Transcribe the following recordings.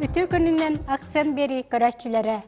Үтө күнүнен акцент бери көрәччүләре.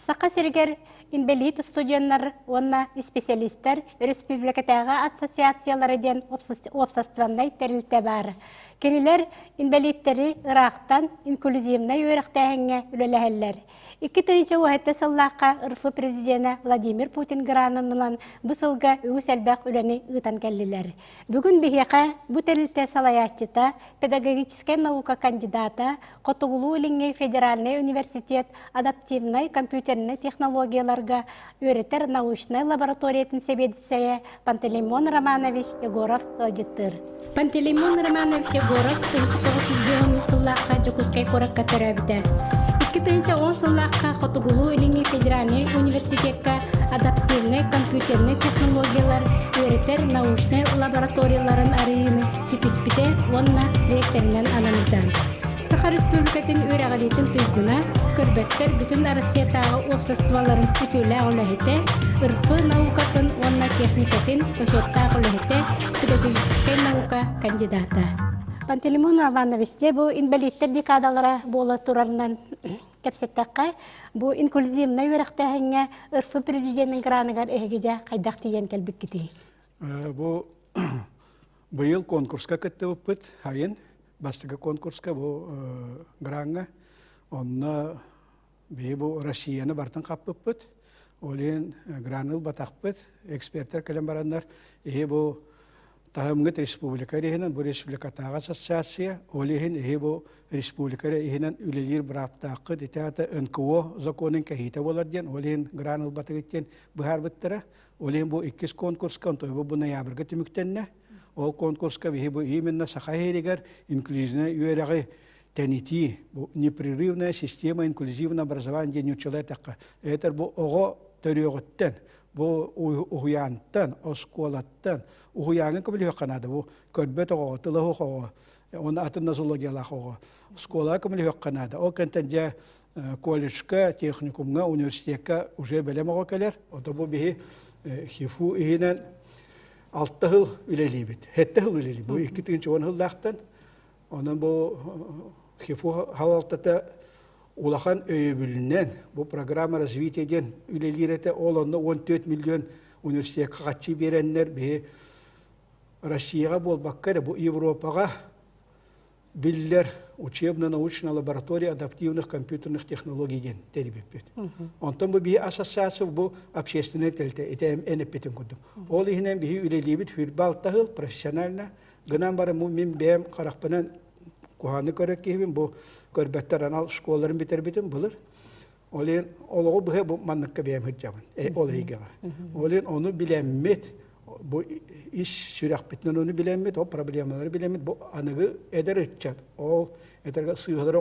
Сақа сергер инвалид студенттар, онна специалисттер республикатағы ассоциациялары ден обществондай терилте бар. Кенилер инвалидтери Ирактан инклюзивный өрәктәһеңе үлеләһәлләр. 2-нче вакытта сыллакка РФ президенты Владимир Путин граныннан бысылга үгүс әлбәк үләне ытан кәллеләр. Бүгін бихәкә бу терилте салаятчыта педагогическая наука кандидата Котугулу Илиңе федеральный университет адаптивный компьютерный технологияларга өретер научный лабораториятын себедисәе Пантелеймон Романович Егоров ылжыттыр. Пантелеймон Романович Егоров 1990 сыллакка жокускай коракка төрәбитә. 2010 сыллакка Котугулу Илиңе федеральный университетка адаптивный компьютерный технологиялар өретер научный лабораторияларын арыйыны сиписпите онна ректоринен анамыздан. Саха Республикатын өрәғалетін түйгіна көрбеттер бүтін Россиятағы обществоларын үтілі ғылыхеті, ұрфы наукатын онна техникатын өшеттағы ғылыхеті педагогическай наука кандидата. Пантелеймон Романович, бұл инвалидтер декадалары болы турарынан кәпсеттаққа, бұл инклюзивный өрәқтәхіңе ұрфы президенттің граныгар әйгеде қайдақ деген кәлбік кетей. Бұл конкурска кәтті өппіт, хайын, бастығы конкурска бұл гранға, онына бұл Россияны бартын қап өппіт, олен граныл батақпыт, эксперттер кәлем барандар, бұл Тахымгыт республика рейхінен, бұл республикатағы ассоциация, олейхін бұл республика рейхінен үлелер бұраптақы детеаты НКО законын кәхейті болар ден, олейхін граныл батық еттен бұхар бұттыра, олейхін бұл 2 конкурска, онтой бұл ноябрға түміктенне, ол конкурска бұл именно сақайырегер инклюзивный үйерағы тәнети, бұл непрерывная система инклюзивного образования ден учылай таққа. Әтір бұл оғы төріғыттен, бұл ұғыянттан, осколаттан, ұғыяңын көбілі өққанады, бұл көрбет оғы, тылы оғы, оны атын нозологиялақ оғы, скола көбілі өққанады. Ол кәнтен жа колледжка, техникумға, университетка уже бәлем оғы кәлер, оты бұл бігі хифу үйінен 6 жыл үлелей біт, 7 жыл үлелей, бұл 2-10 жылдақтан, оның бұл хифу халалтата улахан өйбілінен, бұл программа развитиеден үлелереті, ол онда 14 миллион университет қақатчы беренлер, бе Россияға бол баққары, бұл Европаға білдер учебно-научная лаборатория адаптивных компьютерных технологий ден тербеппет. Онтан бұл бе ассоциация бұл общественный тілді, әтәм әнеппетін күдім. Ол ихінен бе үлелебет хүрбалтағыл, профессионально, ғынан бары мен бәм қарақпынан Куханы көрек кейбін, бұл көрбәттер анал школарын бітербетін бұлыр. Олен олығы бұғы бұл манныққа бәйім хүджабын, ол әйгеға. Олен оны біләммет, бұл іш сүрәқ бітінен оны біләммет, ол проблемалары біләммет, бұл анығы әдір үтчат. Ол әдіргі сүйғыдыр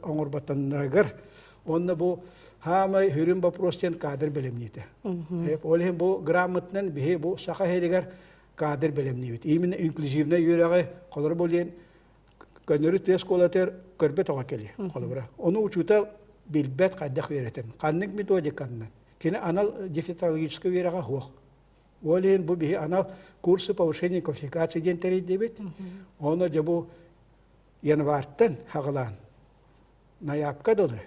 оңырбаттанырағыр. Онны бұл хамай хүрін бапростен кадр білемнейді. Олен бұл грамотнан бігі бұл сақа хәрігер кадр білемнейді. Именно инклюзивный үйрәғі қолыр болен Көнөрі тез қолатер көрбет оға келі қолыбыра. Оны учута білбет қайдақ веретен. Қанның методиканынан. Кені анал дефектологический вераға хоқ. Олен бұл бігі анал курсы повышения квалификации ден тәрейді дебет. Оны де бұл январттан хағылан. Наябқа дылы.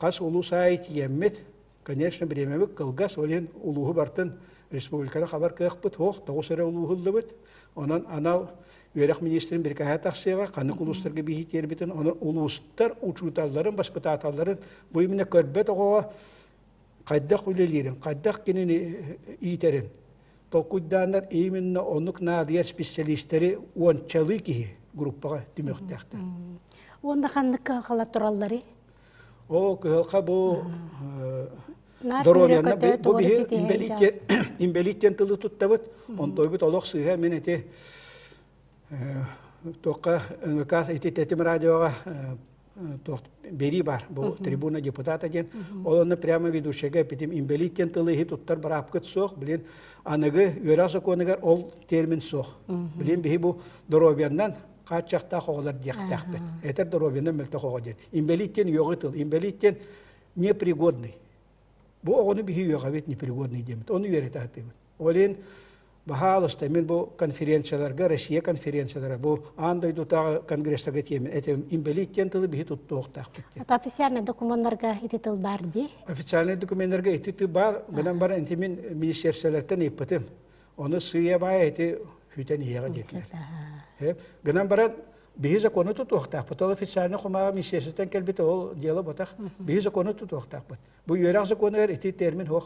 Қас ұлу сайт еммет. Конечно, бремемік қылғас олен ұлуғы бартын республикада қабар қиықпыт. Хоқ, тоғысыры ұлуғылды бұд. Онан анал Үйерек министрин бір кәйәт ақсыға, қанық ұлыстарға бейі тербетін, оны ұлыстар, ұчуталарын, баспытаталарын, бұл еміне көрбет оғыға қайдақ үлелерін, қайдақ кенен итерін. Тоқуйдандар еміне онық надияр специалистері ончалы кейі группаға түмектәқті. Онда қандық қала тұралары? О, қылға бұл Доровянна, бұл бейі имбелиттен тылы тұттабыт, он тойбыт олық сыға мен әте Тоққа НВК итететім радиоға бери бар, бұл трибуна депутата ден. Оланы прямо ведушеге бітім имбелиттен тылығы тұттар бір апқыт соқ, білен анығы өрі законығар ол термин соқ. Білен бейі бұл Доровяннан қатшақта қоғылар дияқтақ бет. Әтір Доровяннан мүлті қоғы ден. Имбелиттен йоғы тыл, имбелиттен непригодный. Бұл оғыны бейі йоға бет непригодный демет. Оны верет аты бет. Олен Bahalısta min bu konferensiyalarga, Rusya konferensiyalara, bu anday dutağı kongresstaga temin. Etem imbelit tılı bihi tuttu oqtaq bitti. Ата официальный документтарга ититил бар ди. Официальный документlarga iti бар, gınan bara entimin ministerselerden ippitim. Onu sığıya baya eti hüten iyaga dekler. Hep gınan bara bihi zakonu tuttu oqtaq bit. Ol ofiциальный kumağa ministersetten kelbite ol diyala bataq. Bihi zakonu tuttu oqtaq bit. Bu yöraq zakonu iti termin hoq.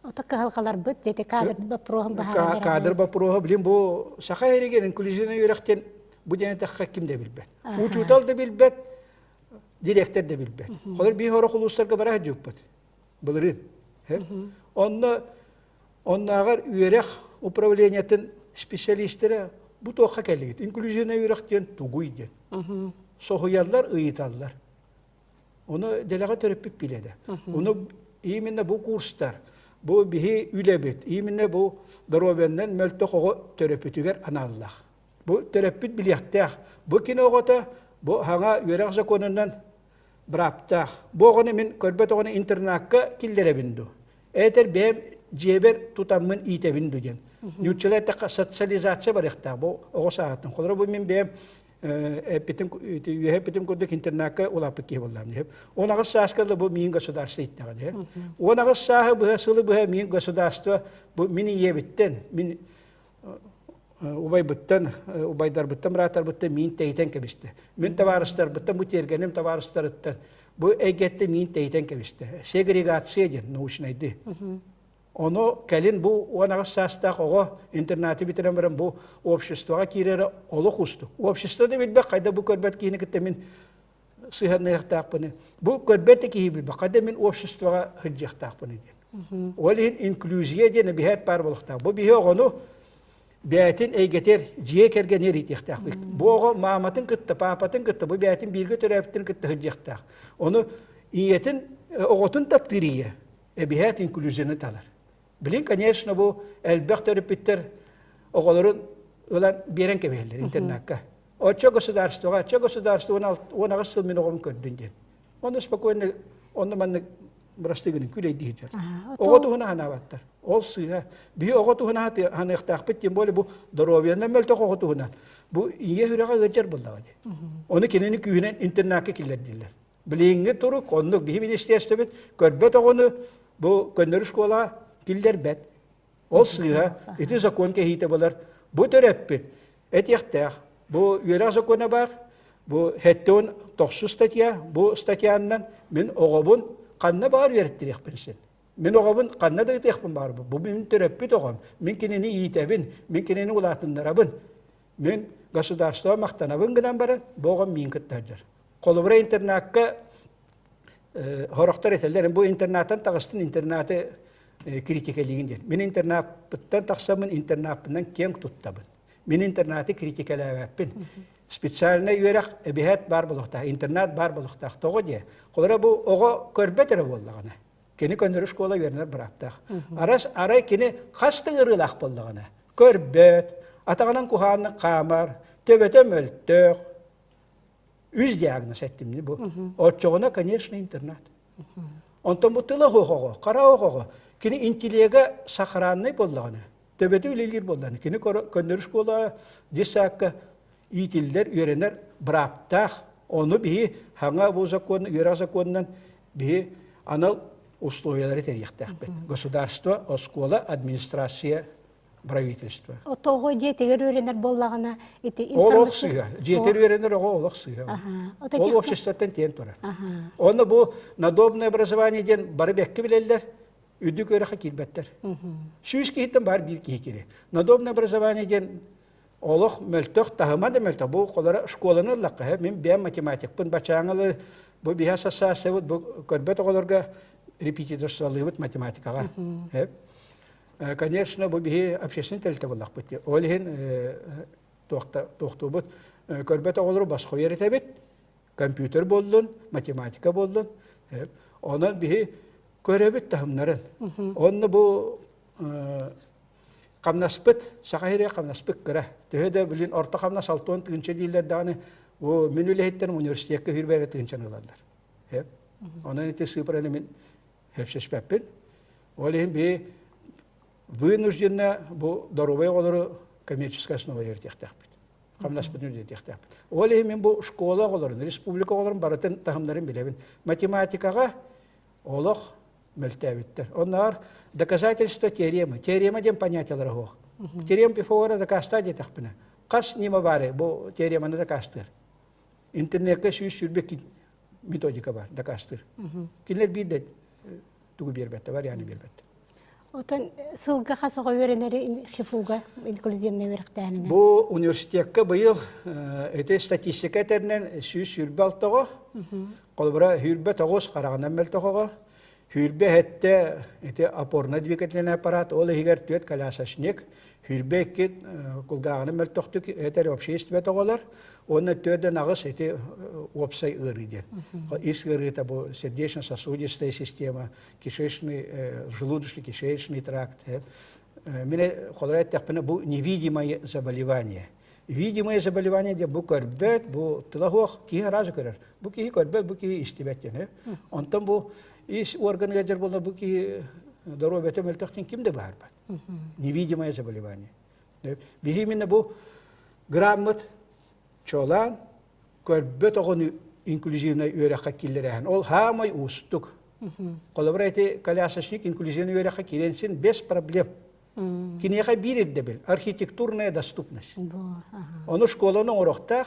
Отак халкалар бит, жете кадр бапрогын баһа. Кадр бапрогы билим бу саха эриген инклюзивный йөрәктен бу дәне тәхкә ким дә билбәт. Учутал да билбәт, директор да билбәт. Хәзер би хора хулустарга бара җуппат. Булырын. Оннагар йөрәк управлениятен специалистлары бу тоққа келгән. Инклюзивный йөрәктен тугуйды. Сохуяллар ыйталлар. Оны делага төрөп биледе. Оны именно бу курстар bu bihi ülebit. İminne bu darovenden möltök oğu töröpütüger anallah. Bu töröpüt biliyaktak. Bu kine oğuta bu hana yörek zakonundan bıraptak. Bu oğunu min körbet oğunu internakka killere bindu. Eğer benim ceber tutamın ite bindu gen. Nüççüler de sosyalizasyon barıktak. Bu oğu saatin. Kodra bu min benim Bitim kurduk internaka ulapık ki bollam hep. Ona gıs saaskalı bu min государство ittağıdı. Ona gıs sahı bu sılı bu min государство bu mini yebitten min ubay bitten ubaydar bitten ratar bitten min teyten kebiste. Min tavarıstar bitten bu tergenim tavarıstar bitten. Bu egette min teyten kebiste. Segregasiya gen nauşnaydı. Onu kelin bu ona sastaq oğu interneti bitiren bu обществоға kirere olu kustuk. Общество da bilbek kayda bu körbet kiyini kittemin sıhhatına yaktaqpını. Bu körbette kiyi bilbek kayda min обществоға hıccaktaqpını den. Olihin inklüziye dene bihet par buluqtaq. Bu bihi oğunu bihetin eygeter ciye kergen erit yaktaqpı. Bu oğu mamatın kıttı, papatın kıttı. Bu bihetin birgü töreptin kıttı hıccaktaq. Onu iyetin oğutun taptiriye. Bihet inklüziyonu talar. Bilin, конечно, bu elbette repetir oğulların olan biren kebeller internakka. O çok государство ona gıssıl min oğum kördün den. Onu spokojno, onu manne brastiginin küley diyecek. Oğutu hına hana vattar. Ol sıha. Bir oğutu hına hana ihtaqbet den böyle bu daroviyandan meltek oğutu hına. Bu iye hürağa gıcar buldağı de. Onu kendini kühünen internakka killer diller. Bilingi turu konuk bihi ministerstvo bit körbet oğunu bu gönderiş kola killer bet. Ol sıha. Iti zakon ke hite bolar. Bu töreppi. Et yaktaq. Bu yörək zakona var. Bu hetton 90 statya. Bu statyandan min oğubun qanna bar verettirek binsin. Min oğubun qanna da itiqpin bar bu. Bu min töreppi toğum. Min kinini yitebin. Min kinini ulatınlarabın. Min государство maqtanabın gıdan baran. Boğum min kıttacar. Kolubra internakka horoktar eteller. Bu internattan tağıstin internatı kritikeliğin der. Min internattan taqsamın internatından keng tuttabın. Min internatı kritikelewepin. Spesialine yörek ebihet bar buluqtaq, internat bar buluqtaq toğu diye. Qolara bu oğu körbetere bollağına. Keni köndürüş kola verner bıraptaq. Aray keni qastın ırılaq bollağına. Körbet, atağının kuhanını qamar, töbete möltök. Üz diagnoz ettim bu. Otçoğuna, конечно, internat. Ondan bu tılı oğu, qara oğu. Kini intilega sakranay bollağına. Töbete ülelgir bollağına. Kini köndürüş kola disakka itiller, öğrenler bıraktaq. Onu bihi hanga bu zakon, yörək zakondan bihi anal условиялары teriyaqtaq bet. Государство, oskola, administrasiya, правительство. O toğu jetegер öğrenler bollağına iti Oloq sığa. Jeter öğrenler oğu oloq sığa. Ol обществоттан тен turar. Onu bu надобное образование den barı bekki bileller. Üdük öğreğe kilbetler. Süz kihitten bar bir kihikiri. Надобное образование den oloq möltök tahıma da möltök. Bu kolara şkolanı laqqa. Min ben matematik. Bun baçağılı bu bihasa sasavut bu körbet oğularga repetitorsalıyvut matematikaga. Hep. Конечно, bu bihi общественный телте боллақ бітті. Олхин тоқты бұд. Көрбет оғылыры басқо ерете бет. Компьютер болдun, математика болдun. Онан bihi көребет тахымнарын. Онны bu қамнаспыт, сақайыры қамнаспыт кіра. Төхеді білін орта қамнас 6-10 тігінші дейлер дағаны мен өлейттерін университетке хүрбәрі тігіншен ұладар. Онан еті сыпыраны мен hepsi spepin. Olin bir вынужденно бу доровой олары коммерческая основа ертехтәхпит. Камнаспытын ертехтәхпит. Оле мен бу школа оларын, республика оларын баратын тахымдарын билебин. Математикага олох мөлтәбиттер. Onlar доказательство теоремы. Теорема дем понятиялар хох. Теорем Пифагора доказта детахпына. Кас нима бары бу теореманы доказтыр. Интернетке сүрбек методика бар, доказтыр. Кинлер бирде тугу бербетте бар, яны бербетте. Отон сылга хасыга өренери хифуга инклюзивный верхтәнинә. Бу университетке быйыл эте статистика тернен сүрбе алтыга, колбара хүрбе тогыз караганнан мелтогага, хүрбе хетте эте опорный двигательный аппарат, ол егер төт колясочник, хүрбе кит кулгаганы мелтоктук этер общество тоголар, оны төден агыс эте опсай ырыден. Ис ырыта бу сердечно-сосудистая система, кишечный, желудочно-кишечный тракт. Мене холрайт тахпына бу невидимое заболевание. Видимое заболевание де бу көрбет, бу тылагох кие разы көрөр. Бу кие көрбет, бу кие истебеттен. Онтан бу ис органга жер болна бу кие здоровье мелтохтен кимде бар бар. Невидимое заболевание. Именно бу грамота чолан көрбет огону инклюзивный үйрәккә килдерәһен. Ол һамай устук. Коллаборайте колясочник инклюзивный үйрәккә киленсен без проблем. Кинега бирде бил. Архитектурная доступность. Оны школаның орохтах,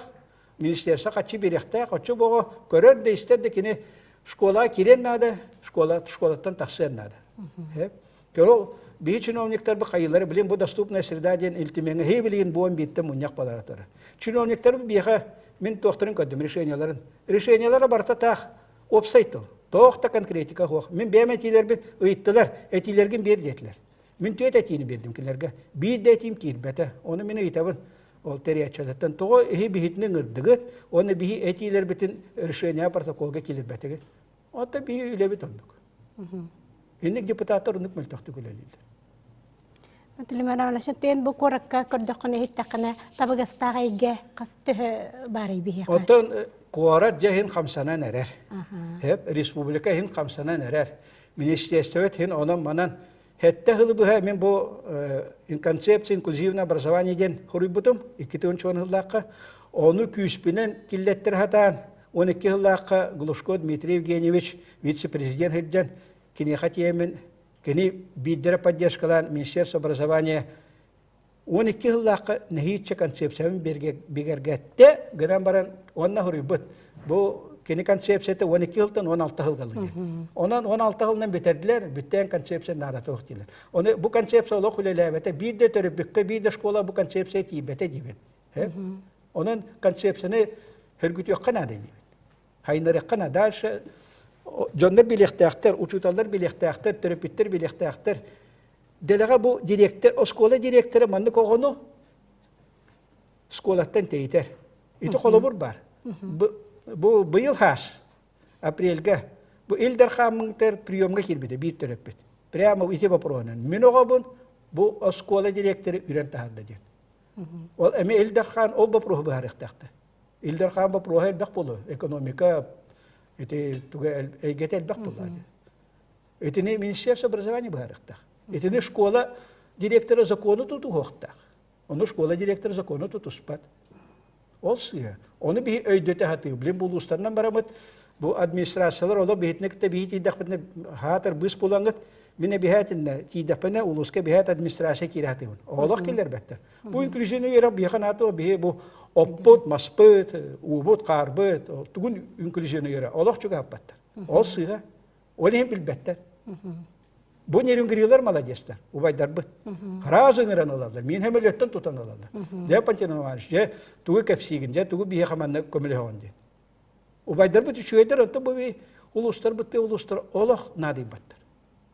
министерство качы берехтах, очы бого көрөр де истерде кине школа кирен надо, школаттан тахсен надо. Көрө бии чиновниктар бу кайылары билен бу доступная среда ден илтименге хебилин буон битте муньяк баларатары. Чиновниктар биха мен тохтырын көдүм решенияларын. Решениялары барта тах опсайтыл. Тохта конкретика хох. Мен беметилер бит ыйттылар, этилерген бердетлер. Мен төт этини бердим килерге. Бир детим кирбете. Оны мен ыйтабын. Ол териячадаттан того бихитнин ырдыгыт, оны бихи этилер битин решения протоколга килербетеге. Ота бихи үлебит ондук. Инник депутаттар ундук мөлтөктү күлөлүлдүр. Тилмана лашын тен бу коракка көрдөккөне хиттакына табыгастагайга кастыһы бары бихи. Отон куарат жахин хамсана нерер. Хеп республика хин хамсана нерер. Министерствет хин онан манан хетте хылы буха мен бу концепция инклюзивное образование ден хорубутум 2010 жылдакка оны күспинен киллеттер хатан 12 жылдакка Глушко Дмитрий Евгеньевич вице-президент хеджан кини хатиемен кини биддер поддержкалан Министерство образования 12 жылдакка нехиче концепцияны бигергетте гран баран онна хорубут бу кини концепцияты 12 жылдан 16 жыл калды. Онан 16 жылдан битердилер, биттен концепция нара тоқтилер. Оны бу концепция лох үлелебете бидде төрөбүккө бидде школа бу концепция тибете дибен. Онан концепцияны хөргүтүк кана дейбен. Хайнары кана дальше жондар билектактер, учуталдар билектактер, терапевттер билектактер. Делега бу директор, школа директору манны когону школаттан тейтер. Ити колобур бар. Бу быйыл хас апрельга бу Илдар хамыңтер приемга кирбеде бир терапевт. Прямо ити вопросынан. Мен огобун бу школа директору үрен тахарды ден. Ол эми Илдар хан ол вопрос барыктакты. Илдар хан вопрос бак болу. Экономика эти туга эйгетел бак болду. Этине министерство образования барыктак. Этине школа директору закону туту хоктак. Оны школа директору закону туту спат. Олсыя. Оны би өйдөтө хаты. Билем бул устарынан барамыт. Бу администрациялар ола бихитникте бихит идакпытны хатыр быс булаңыт. Мене бихатинне тидапына улуска бихат администрация кираты. Олох келер бетте. Бу инклюзивный era биханаты бихи бу оппут, маспыт, убут, карбыт, тугун инклюзивный era. Олох чуга аппаттар. Олсыя. Олем билбеттер. Бу нерингрилер молодецтер. Убайдар быт. Харазыңыран алалар. Мен хемелеттен тутан алалар. Де пантиноваш, де тугу кепсигин, де тугу бихи хаманны көмөлөһөн де. Убайдар быт чуйдер, онто бу улустар бытты улустар олох надый баттар.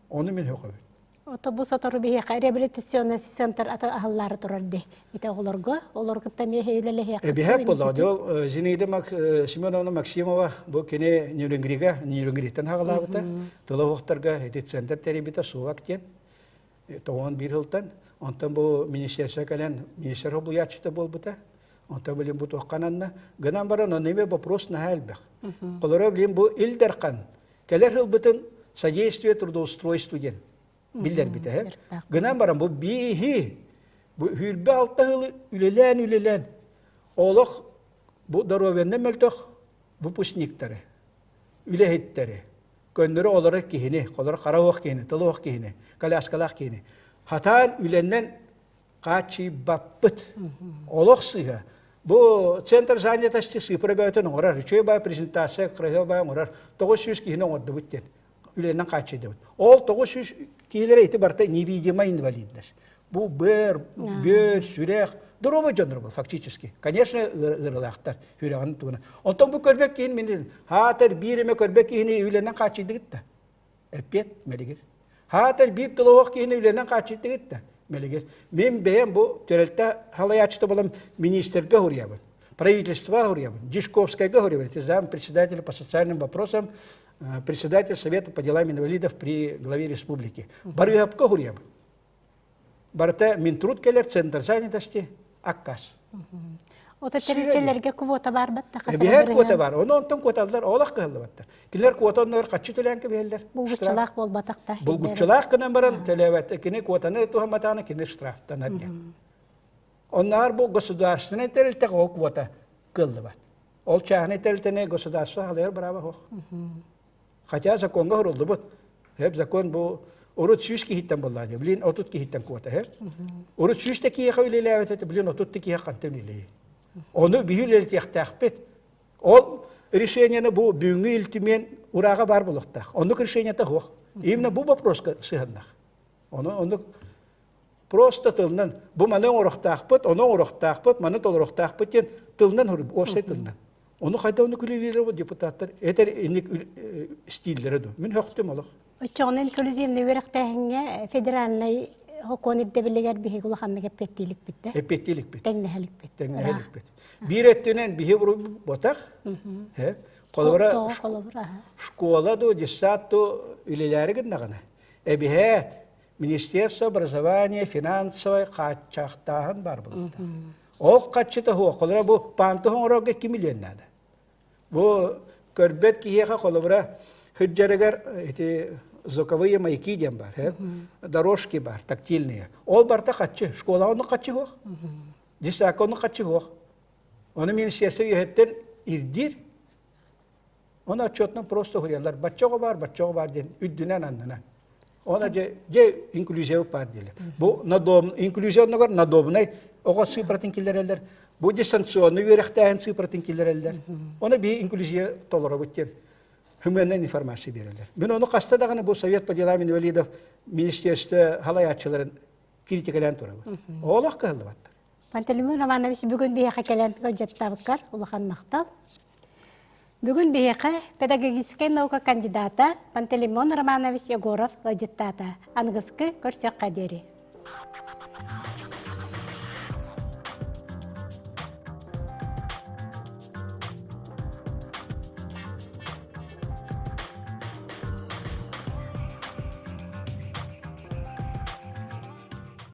Оны мен хөкөбүт. Автобус отору бихи реабилитационный центр ата ахаллары турарды. Ите олорго таме хейлеле хе. Бихи болду. Ол Зинаида Семеновна Максимова бу кине нейронгриттен хагалабыта. Тыловоктарга эти центр теребита сувактен. Тоон бир жылдан. Онтан бу министерство кален министр облуячыта болбута. Онтан билим бу токкананна. Гынан баран онеме вопрос на хайлбек. Колора билим бу Илдар хан. Келер жылбытын содействие трудоустройству ден. Biller bite. Gınan baran bu bihi. Bu hürbe altta hılı ülelen. Oğlak bu darovenne meltok bu pusnikleri. Ülehitleri. Gönderi olarak kihini, olarak karavak kihini, talavak kihini, kalaskalak kihini. Hatan ülenden kaçı bappıt. Oğlak sıha. Bu Центр занятости Сыпыра бәйтін оңырар, үшөй бай презентация, қырығы бай оңырар, 900 кейіне оңырды бүттен, үленнен қачы еді. Ол 900 кейлері еті барта невидимая инвалидность. Бұл бір, сүрек, дұрова жаныр бұл, фактически. Конечно, ғырлақтар, хүрегінің туғына. Онтан бұл көрбек кейін мен дедім, хатыр біріме көрбек кейіне үленнен қачы еді гітті. Әппет, мәлігер. Хатыр бір тұлуақ кейіне үленнен қачы еді гітті. Мен бәйім бұл төрелті халаячты болам министерге ғұрябын, правительства ғұрябын, Дишковскайға ғұрябын, зам председателя по социальным вопросам, председатель Совета по делам инвалидов при главе республики. Барыгапқа ғұрябын. Барыта Минтруд келер, Центр занятости, Аккас. Ота территориялерге квота бар батта касабы. Бихет квота бар. Онтон квоталар олақ кылды баттар. Килер квотаннар качы төләнке бәлдер. Булгуччылак бол батакта. Булгуччылак кынан баран төләбәт. Кини квотаны тухаматаны кини штрафтан адя. Onlar bu государственный терилте ол квота кылды бат. Ол чахны терилтене государство халер браво хох. Хотя законга хурулды бут. Хеп закон бу Урут сүйшки хиттен боллады. Блин, отут ки хиттен квота хеп. Урут сүйште ки хавилеләвет, блин, отут ки хакантемлеле. Onu büyüleri tiyaktakpet. O решениені bu büyüngü iltimen urağa var buluqtaq. Onu решение тахох. Именно bu вопроска сыгыннақ. Onu просто тылынан bu маны орықтақпыт, onu орықтақпыт, маны толырықтақпыт ден тылынан hurub, ofsay tılынан. Onu қайда onu külülері bu депутаттар. Етер енік стильдері ду. Мен höktüm olaq. Uçağın inklüzivni veriktähine federalnay Hokonit debilger bihi gulahanna gepettilik bitti. Epettilik bitti. Tengnehelik bitti. Tengnehelik bitti. Bir ettinen bihi vurup botak. He. Kolabora школа до десяту ülelere gidnağına. Ebihet Министерство образования, финансовой качақтағын бар бұлықта. Ол қатшыты хуа, қолыра бұл панты хоңырауға кемілен нады. Бұл көрбет кейеға қолыра хүджерігер звуковые маяки дем бар, дорожки бар, тактильные. Ол барта қатшы, школа оны қатшы хоқ. Десак оны қатшы хоқ. Оны министерство ехеттен ирдир. Оны отчетно просто хұрялар. Батчоғы бар ден, үддінен андына. Ona je inkluziv par diyelim. Bu nadom inkluziv negar nadobnay o sıfırtinkiler eller. Bu distansiyonu yürekten sıfırtinkiler eller. Ona bir inkluziv tolerabıtken hümenden informasyon verirler. Ben onu kastadağını bu Sovyet по делам инвалидов Ministerstvo halayatçıların kritikalen torabı. Oğlak kıldı battı. Pantelimin Romanovich bugün bir hakelen gölcetta bakar ulahan maktal. Бүгін бейеқі педагогическая наука кандидата Пантелеймон Романович Егоров гладжеттата. Ангызқы көрсек қадері.